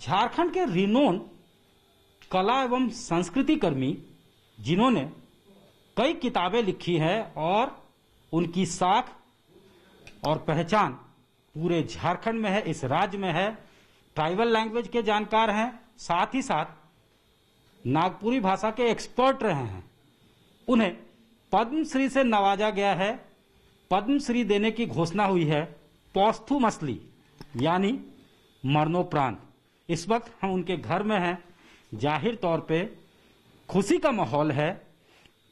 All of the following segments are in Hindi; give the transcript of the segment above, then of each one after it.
झारखंड के रिनोन कला एवं संस्कृति कर्मी जिन्होंने कई किताबें लिखी हैं और उनकी साख और पहचान पूरे झारखंड में है, इस राज्य में है। ट्राइबल लैंग्वेज के जानकार हैं, साथ ही साथ नागपुरी भाषा के एक्सपर्ट रहे हैं। उन्हें पद्मश्री से नवाजा गया है। पद्मश्री देने की घोषणा हुई है पोस्थुमसली, यानी मरणोपरांत। इस वक्त हम उनके घर में हैं। जाहिर तौर पे खुशी का माहौल है।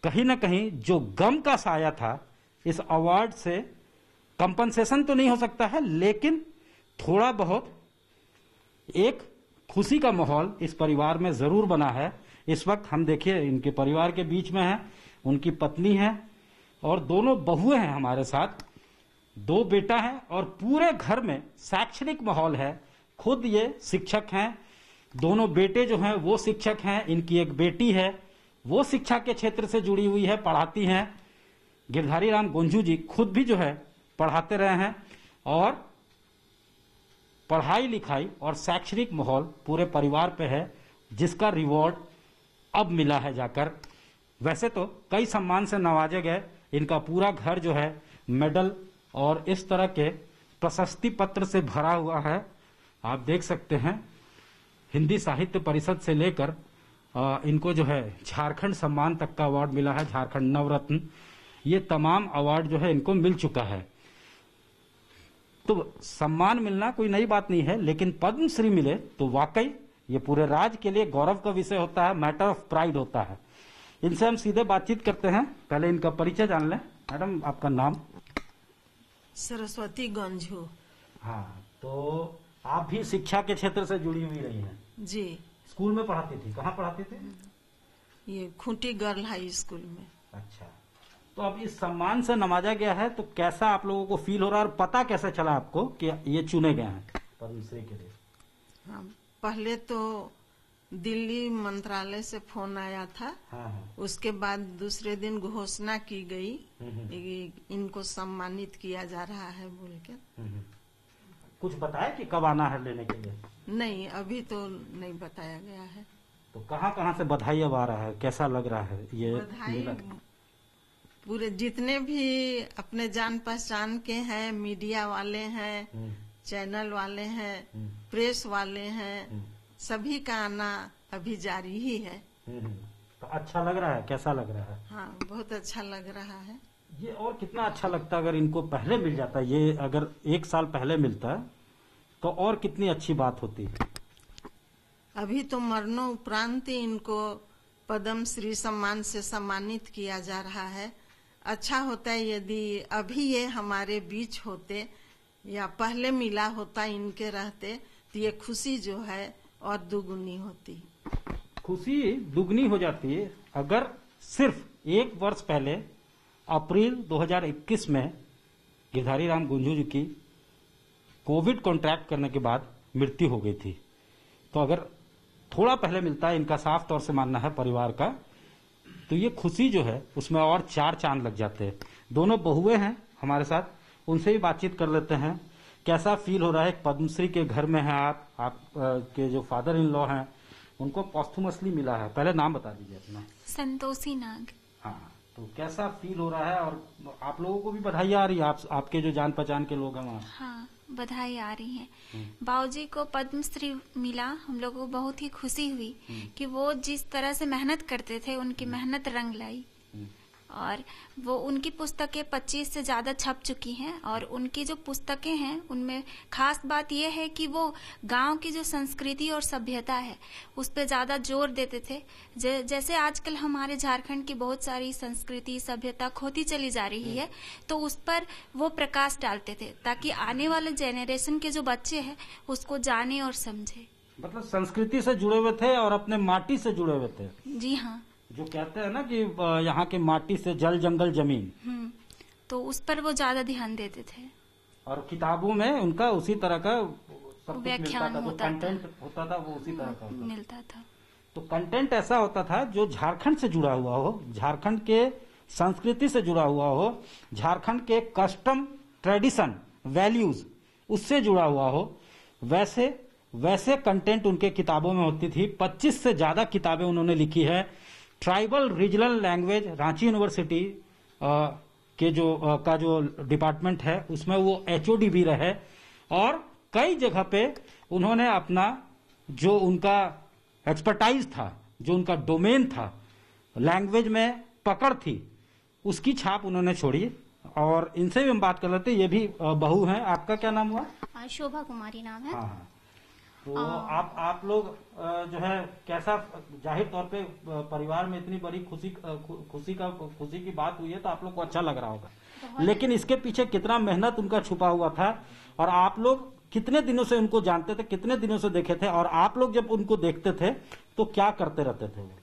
कहीं ना कहीं जो गम का साया था, इस अवार्ड से कंपनसेशन तो नहीं हो सकता है, लेकिन थोड़ा बहुत एक खुशी का माहौल इस परिवार में जरूर बना है। इस वक्त हम देखिए इनके परिवार के बीच में हैं, उनकी पत्नी है और दोनों बहुएं हैं हमारे साथ, 2 बेटा है और पूरे घर में शैक्षणिक माहौल है। खुद ये शिक्षक हैं, दोनों बेटे जो हैं वो शिक्षक हैं। इनकी एक बेटी है, वो शिक्षा के क्षेत्र से जुड़ी हुई है, पढ़ाती हैं। गिरधारी राम गुंजू जी खुद भी जो है पढ़ाते रहे हैं और पढ़ाई लिखाई और शैक्षणिक माहौल पूरे परिवार पे है, जिसका रिवॉर्ड अब मिला है जाकर। वैसे तो कई सम्मान से नवाजे गए। इनका पूरा घर जो है मेडल और इस तरह के प्रशस्ति पत्र से भरा हुआ है। आप देख सकते हैं हिंदी साहित्य परिषद से लेकर इनको जो है झारखंड सम्मान तक का अवार्ड मिला है, झारखंड नवरत्न। ये तमाम अवार्ड जो है इनको मिल चुका है। तो सम्मान मिलना कोई नई बात नहीं है, लेकिन पद्मश्री मिले तो वाकई ये पूरे राज्य के लिए गौरव का विषय होता है, मैटर ऑफ प्राइड होता है। इनसे हम सीधे बातचीत करते हैं। पहले इनका परिचय जान लें। मैडम, आपका नाम? सरस्वती गंजू। हाँ, तो आप भी शिक्षा के क्षेत्र से जुड़ी हुई रही हैं? जी। स्कूल में पढ़ाती थी? कहाँ पढ़ाती थी? ये खूंटी गर्ल हाई स्कूल में। अच्छा, तो अब इस सम्मान से नवाजा गया है, तो कैसा आप लोगों को फील हो रहा है और पता कैसे चला आपको कि ये चुने गए हैं पद्मश्री के लिए? हाँ, पहले तो दिल्ली मंत्रालय से फोन आया था। हाँ। उसके बाद दूसरे दिन घोषणा की गई कि इनको सम्मानित किया जा रहा है बोल के। कुछ बताया कि कब आना है लेने के लिए? नहीं, अभी तो नहीं बताया गया है। तो कहाँ से बधाई अब आ रहा है, कैसा लग रहा है ये बधाई? पूरे जितने भी अपने जान पहचान के हैं, मीडिया वाले हैं, चैनल वाले हैं, प्रेस वाले हैं, सभी का आना अभी जारी ही है। तो अच्छा लग रहा है? कैसा लग रहा है? हाँ, बहुत अच्छा लग रहा है। ये और कितना अच्छा लगता अगर इनको पहले मिल जाता। ये अगर 1 साल पहले मिलता तो और कितनी अच्छी बात होती। अभी तो मरणोपरांत इनको पद्मश्री सम्मान से सम्मानित किया जा रहा है। अच्छा होता है यदि अभी ये हमारे बीच होते या पहले मिला होता इनके रहते, तो ये खुशी जो है और दुगुनी होती। खुशी दुगनी हो जाती है अगर सिर्फ 1 वर्ष पहले अप्रैल 2021 में गिरधारी राम गुंजू जी की कोविड कॉन्ट्रैक्ट करने के बाद मृत्यु हो गई थी। तो अगर थोड़ा पहले मिलता है, इनका साफ तौर से मानना है परिवार का, तो ये खुशी जो है उसमें और 4 चांद लग जाते हैं। दोनों बहुएं हैं हमारे साथ, उनसे भी बातचीत कर लेते हैं। कैसा फील हो रहा है? पद्मश्री के घर में हैं आप के जो फादर इन लॉ हैं उनको पोस्थुमसली मिला है। पहले नाम बता दीजिए अपना। संतोषी नाग। हाँ, तो कैसा फील हो रहा है? और आप लोगों को भी बधाई आ रही है? आपके जो जान पहचान के लोग हैं वहाँ? हाँ, बधाई आ रही है। बाबूजी को पद्मश्री मिला, हम लोगों को बहुत ही खुशी हुई कि वो जिस तरह से मेहनत करते थे उनकी मेहनत रंग लाई। और वो उनकी पुस्तकें 25 से ज्यादा छप चुकी हैं और उनकी जो पुस्तकें हैं उनमें खास बात यह है कि वो गांव की जो संस्कृति और सभ्यता है उस पर ज्यादा जोर देते थे। जैसे आजकल हमारे झारखंड की बहुत सारी संस्कृति सभ्यता खोती चली जा रही है, तो उस पर वो प्रकाश डालते थे ताकि आने वाले जेनरेशन के जो बच्चे हैं उसको जाने और समझे। मतलब संस्कृति से जुड़े हुए थे और अपने माटी से जुड़े हुए थे। जी हाँ, जो कहते हैं ना कि यहाँ के माटी से जल जंगल जमीन, तो उस पर वो ज्यादा ध्यान देते थे। और किताबों में उनका उसी तरह का सब व्याख्यान होता था, कंटेंट होता था, वो उसी तरह का मिलता था। तो कंटेंट ऐसा होता था जो झारखंड से जुड़ा हुआ हो, झारखंड के संस्कृति से जुड़ा हुआ हो, झारखंड के कस्टम ट्रेडिशन वैल्यूज उससे जुड़ा हुआ हो। वैसे वैसे कंटेंट उनके किताबों में होती थी। 25 से ज्यादा किताबें उन्होंने लिखी है। Tribal regional language Ranchi university के जो डिपार्टमेंट है उसमें वो HOD भी रहे और कई जगह पे उन्होंने अपना जो उनका एक्सपर्टाइज था, जो उनका डोमेन था, लैंग्वेज में पकड़ थी, उसकी छाप उन्होंने छोड़ी। और इनसे भी हम बात कर लेते हैं। ये भी बहू हैं। आपका क्या नाम हुआ? शोभा कुमारी नाम है। हाँ। तो आप लोग जो है कैसा, जाहिर तौर पे परिवार में इतनी बड़ी खुशी की बात हुई है तो आप लोग को अच्छा लग रहा होगा, लेकिन इसके पीछे कितना मेहनत उनका छुपा हुआ था और आप लोग कितने दिनों से उनको जानते थे, कितने दिनों से देखे थे और आप लोग जब उनको देखते थे तो क्या करते रहते थे?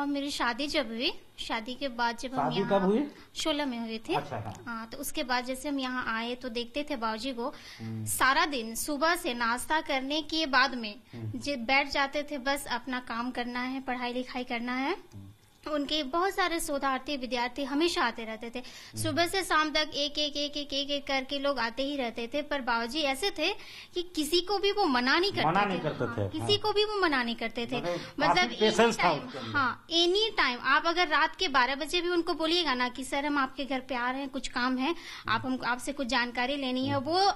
मेरी शादी जब हुई, शादी के बाद जब हम शादी कब हुई? 16 में हुई थी। अच्छा, हाँ। तो उसके बाद जैसे हम यहाँ आए तो देखते थे बाबूजी को सारा दिन सुबह से नाश्ता करने के बाद में बैठ जाते थे, बस अपना काम करना है, पढ़ाई लिखाई करना है। उनके बहुत सारे शोधार्थी विद्यार्थी हमेशा आते रहते थे। सुबह से शाम तक एक करके लोग आते ही रहते थे। पर बाबूजी ऐसे थे कि किसी को भी वो मना नहीं करते थे। किसी को भी वो मना नहीं करते थे। मतलब एनी टाइम, हाँ, एनी टाइम आप अगर रात के 12 बजे भी उनको बोलिएगा ना कि सर हम आपके घर पे आ रहे हैं, कुछ काम है, आपसे कुछ जानकारी लेनी है, वो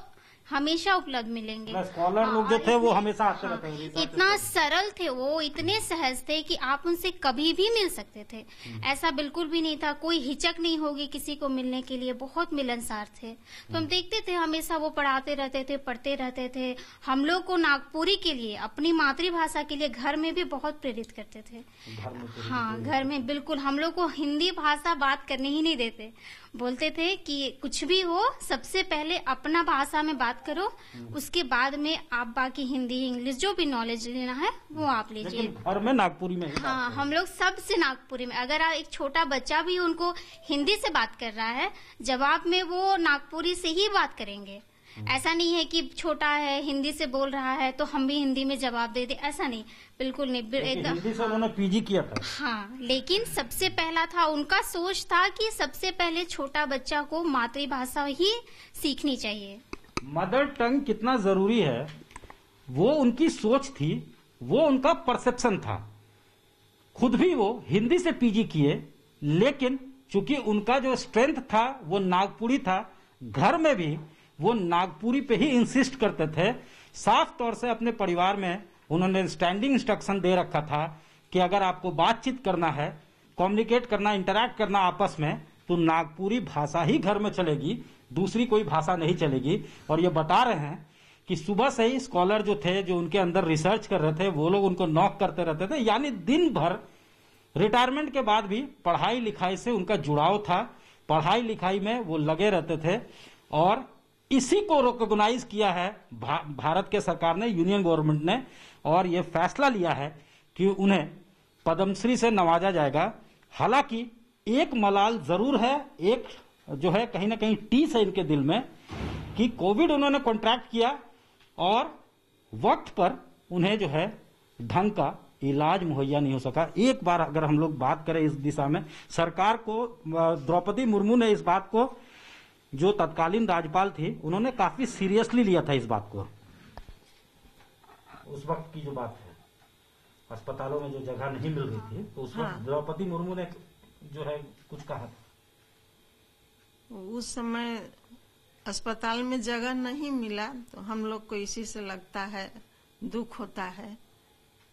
हमेशा उपलब्ध मिलेंगे। स्कॉलर लोग जो थे वो हमेशा आते रहते हैं। इतना सरल थे वो, इतने सहज थे कि आप उनसे कभी भी मिल सकते थे। ऐसा बिल्कुल भी नहीं था, कोई हिचक नहीं होगी किसी को मिलने के लिए, बहुत मिलनसार थे। तो हम देखते थे हमेशा वो पढ़ाते रहते थे, पढ़ते रहते थे। हम लोग को नागपुरी के लिए, अपनी मातृभाषा के लिए घर में भी बहुत प्रेरित करते थे। हाँ, घर में बिल्कुल हम लोग को हिंदी भाषा बात करने ही नहीं देते। बोलते थे कि कुछ भी हो सबसे पहले अपना भाषा में बात करो, उसके बाद में आप बाकी हिंदी इंग्लिश जो भी नॉलेज लेना है वो आप लीजिए। और मैं नागपुरी में, हाँ, हम लोग सबसे नागपुरी में। अगर एक छोटा बच्चा भी उनको हिंदी से बात कर रहा है, जवाब में वो नागपुरी से ही बात करेंगे। ऐसा नहीं है कि छोटा है हिंदी से बोल रहा है तो हम भी हिंदी में जवाब दे दे, ऐसा नहीं, बिल्कुल नहीं। एकदम हिंदी से उन्होंने PG किया था। हाँ, लेकिन सबसे पहला था उनका सोच था कि सबसे पहले छोटा बच्चा को मातृभाषा ही सीखनी चाहिए। मदर टंग कितना जरूरी है वो उनकी सोच थी, वो उनका परसेप्शन था। खुद भी वो हिंदी से PG किए, लेकिन चूंकि उनका जो स्ट्रेंथ था वो नागपुरी था, घर में भी वो नागपुरी पे ही इंसिस्ट करते थे। साफ तौर से अपने परिवार में उन्होंने स्टैंडिंग इंस्ट्रक्शन दे रखा था कि अगर आपको बातचीत करना है, कम्युनिकेट करना, इंटरैक्ट करना आपस में, तो नागपुरी भाषा ही घर में चलेगी, दूसरी कोई भाषा नहीं चलेगी। और ये बता रहे हैं कि सुबह से ही स्कॉलर जो थे, जो उनके अंदर रिसर्च कर रहे थे, वो लोग उनको नॉक करते रहते थे। यानी दिन भर रिटायरमेंट के बाद भी पढ़ाई लिखाई से उनका जुड़ाव था, पढ़ाई लिखाई में वो लगे रहते थे। और इसी को रिकॉग्नाइज किया है भारत के सरकार ने, यूनियन गवर्नमेंट ने, और ये फैसला लिया है कि उन्हें पद्मश्री से नवाजा जाएगा। हालांकि एक मलाल जरूर है, एक जो है कहीं ना कहीं टीस है इनके दिल में कि कोविड उन्होंने कॉन्ट्रैक्ट किया और वक्त पर उन्हें जो है ढंग का इलाज मुहैया नहीं हो सका। एक बार अगर हम लोग बात करें इस दिशा में, सरकार को, द्रौपदी मुर्मू ने इस बात को, जो तत्कालीन राज्यपाल थी, उन्होंने काफी सीरियसली लिया था इस बात को। उस वक्त की जो बात है, अस्पतालों में जो जगह नहीं मिल रही थी, तो उस वक्त द्रौपदी मुर्मू ने जो है कुछ कहा था। उस समय अस्पताल में जगह नहीं मिला तो हम लोग को इसी से लगता है, दुख होता है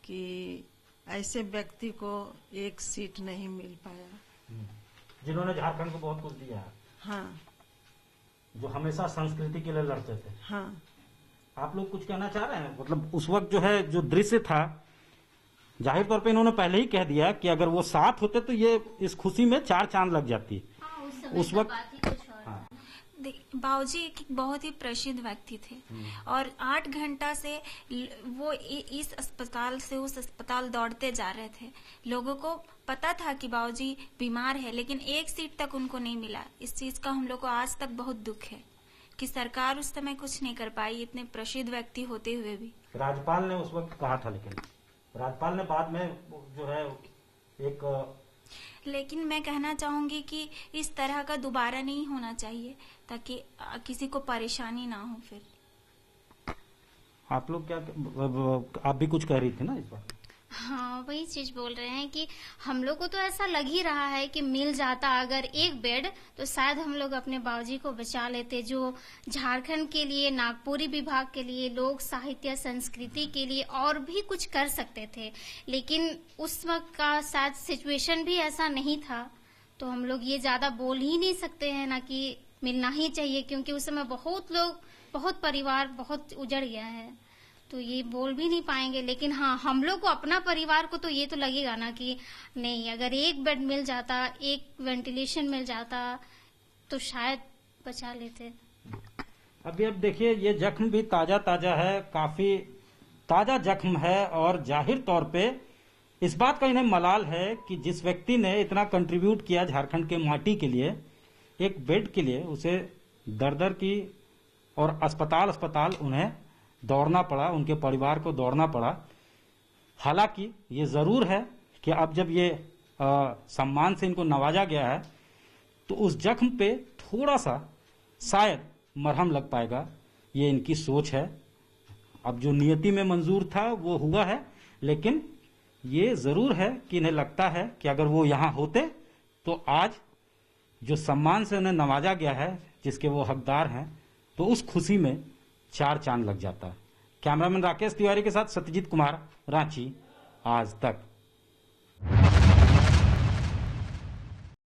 कि ऐसे व्यक्ति को एक सीट नहीं मिल पाया, जिन्होंने झारखंड को बहुत कुछ दिया। हाँ, जो हमेशा संस्कृति के लिए लड़ते थे। हाँ। आप लोग कुछ कहना चाह रहे हैं? मतलब उस वक्त जो है, जो दृश्य था, जाहिर तौर पे इन्होंने पहले ही कह दिया कि अगर वो साथ होते तो ये इस खुशी में 4 चांद लग जाती। उस वक्त बाबूजी एक बहुत ही प्रसिद्ध व्यक्ति थे और 8 घंटा से वो इस अस्पताल से उस अस्पताल दौड़ते जा रहे थे। लोगों को पता था कि बाबूजी बीमार है, लेकिन एक सीट तक उनको नहीं मिला। इस चीज का हम लोग को आज तक बहुत दुख है कि सरकार उस समय कुछ नहीं कर पाई, इतने प्रसिद्ध व्यक्ति होते हुए भी। राज्यपाल ने उस वक्त कहा था, लेकिन राज्यपाल ने बाद में जो है लेकिन मैं कहना चाहूंगी कि इस तरह का दोबारा नहीं होना चाहिए ताकि किसी को परेशानी ना हो फिर। आप लोग क्या, आप भी कुछ कह रही थी ना इस बार? हाँ, वही चीज बोल रहे हैं कि हम लोग को तो ऐसा लग ही रहा है कि मिल जाता अगर एक बेड तो शायद हम लोग अपने बाबूजी को बचा लेते, जो झारखंड के लिए, नागपुरी विभाग के लिए, लोक साहित्य संस्कृति के लिए और भी कुछ कर सकते थे। लेकिन उस वक्त का शायद सिचुएशन भी ऐसा नहीं था, तो हम लोग ये ज्यादा बोल ही नहीं सकते हैं ना कि मिलना ही चाहिए, क्योंकि उस समय बहुत लोग, बहुत परिवार बहुत उजड़ गया है, तो ये बोल भी नहीं पाएंगे। लेकिन हाँ, हम लोग को, अपना परिवार को तो ये तो लगेगा ना कि नहीं, अगर एक बेड मिल जाता, एक वेंटिलेशन मिल जाता तो शायद बचा लेते। अभी अब देखिए, ये जख्म भी ताजा ताजा है, काफी ताजा जख्म है, और जाहिर तौर पे इस बात का इन्हें मलाल है कि जिस व्यक्ति ने इतना कंट्रीब्यूट किया झारखंड के माटी के लिए, एक बेड के लिए, उसे दर दर की और अस्पताल उन्हें दौड़ना पड़ा, उनके परिवार को दौड़ना पड़ा। हालांकि ये जरूर है कि अब जब ये सम्मान से इनको नवाजा गया है तो उस जख्म पे थोड़ा सा शायद मरहम लग पाएगा, ये इनकी सोच है। अब जो नियति में मंजूर था वो हुआ है, लेकिन ये जरूर है कि इन्हें लगता है कि अगर वो यहाँ होते तो आज जो सम्मान से उन्हें नवाजा गया है, जिसके वो हकदार हैं, तो उस खुशी में 4 चांद लग जाता है। कैमरामैन राकेश तिवारी के साथ सत्यजीत कुमार, रांची, आज तक।